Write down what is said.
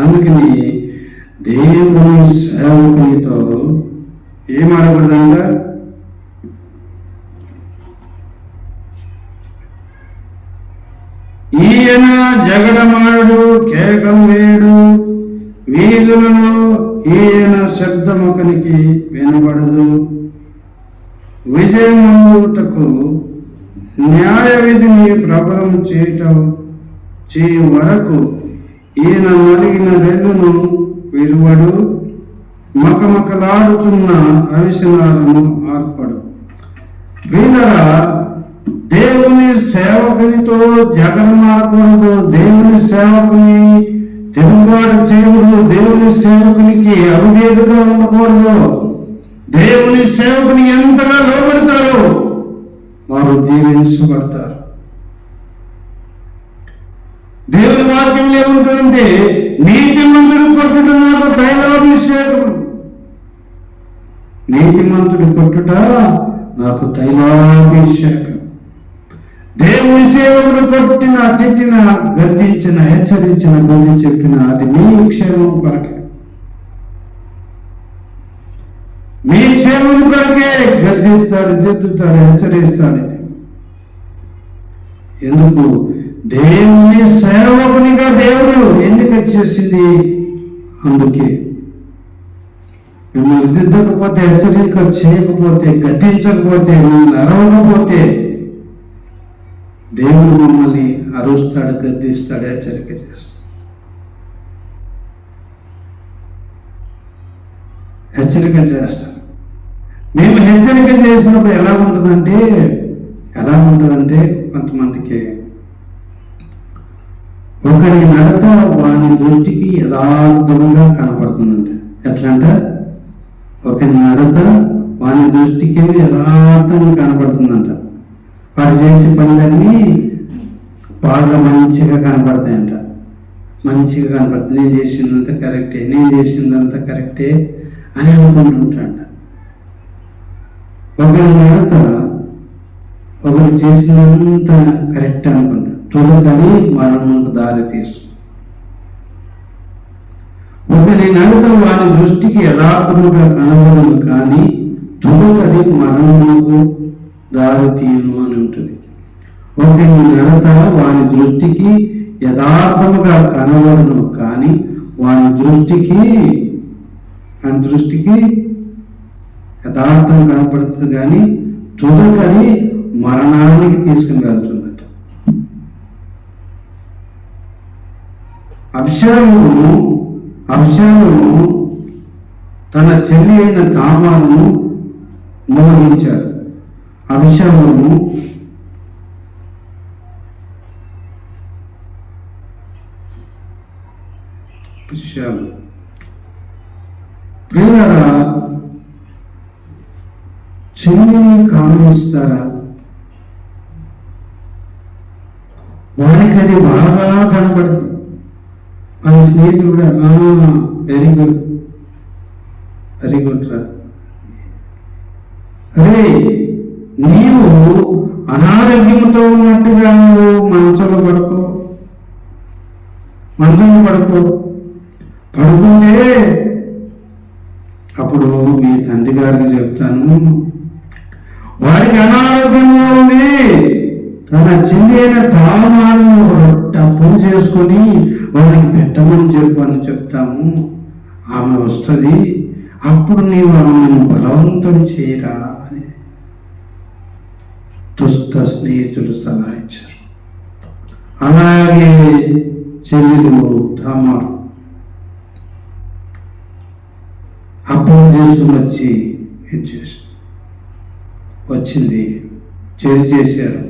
అందుకని దేవుని సేవకునితో ఏం ఆడకూడదంట? ఈయన జగడమాడు, కేకం వేడు, వీధులలో ఈయన శబ్దముఖనికి వినబడదు. విజయముటకు న్యాయ విధిని ప్రబలం చేయు వరకు ఈయన నలిగిన రెల్లును విరువడు, మకమకలాడుతున్న అవిసనాలను ఆర్పడు. వీళ్ళరా దేవుని సేవకునితో జగడమాడకూడదు, దేవుని సేవకుని తిరుగుబాటు చేయకూడదు, దేవుని సేవకునికి అవిధేయుడుగా ఉండకూడదు. దేవుని సేవకుని ఎంతగా లోబడతారో వారు దీవించబడతారు. దేవుని వాక్యం ఏముంటుందంటే, నీతిమంతుడు కొట్టుట నాకు తైలాభిషేకం, నీతిమంతుడు కొట్టుట నాకు తైలాభిషేకం. దేవుని సేవకుడు కొట్టిన, తిట్టిన, గద్దించిన, హెచ్చరించిన, బుద్ధి చెప్పిన అది మీ క్షేమం కొరకే, మీ క్షేమం కొరకే గద్దిస్తాడు, దిద్దుతాడు, హెచ్చరిస్తాడు. ఎందుకు? దేవుని సేవకునిగా దేవుడు ఎన్నిక చేసింది. అందుకే మిమ్మల్ని దిద్దకపోతే, హెచ్చరిక చేయకపోతే, గద్దించకపోతే, మిమ్మల్ని అరవకపోతే దేవుడు మమ్మల్ని అరుస్తాడు, గద్దిస్తాడు, హెచ్చరిక చేస్తాడు. హెచ్చరిక చేస్తాడు. మేము హెచ్చరిక చేసినప్పుడు ఎలా ఉంటుందంటే కొంతమందికి ఒకరి నడత వాని దృష్టికి యథార్థంగా కనపడుతుందంట. ఎట్లంట? ఒకరి నడత వాని దృష్టికి యథార్థంగా కనపడుతుందంట. వారు చేసే పనులన్నీ బాగా మంచిగా కనపడతాయంట. మంచిగా కనపడుతుంది. నేను చేసిందంతా కరెక్టే అని అనుకుంటుంటాడంట. ఒకరి నడత ఒకరు చేసినంత కరెక్ట్ అనుకుంటాడు. తుదకని మరణంకు దారి తీస్తుంది. ఒకరి నడత వారి దృష్టికి యథార్థముగా కనబడదు, కానీ తుదకని మరణముకు దారి తీయను అని ఉంటుంది. ఒకరి నడత వారి దృష్టికి యథార్థముగా కనబడను, కానీ వారి దృష్టికి యథార్థం కనపడుతుంది, కానీ తుదకని మరణానికి తీసుకుని వెళ్తుందట. అబ్షాలోము తన చెల్లి అయిన తామారును మోహించాడు. అబ్షాలోము ప్రియులారా, చెల్లిని కామిస్తారా? వారికి అది బాగా కనపడుతుంది. మన స్నేహితులు కూడా వెరీ గుడ్ రా, అరే నీవు అనారోగ్యంతో ఉన్నట్టుగా నువ్వు మంచంలో పడుకుంటే అప్పుడు మీ తండ్రి గారికి చెప్తాను, వారికి అనారోగ్యంగా ఉంది, తన చెల్లి అయిన తామాను ఫోన్ చేసుకొని వారికి పెట్టమని చెప్తాము, ఆమె వస్తుంది, అప్పుడు నీవు ఆమెను బలవంతం చేయరా అని దుష్ట స్నేహితులు సలహా ఇచ్చారు. అలాగే చెల్లెలు తామారు అప్పుడు చేసుకుని వచ్చింది, చేశారు.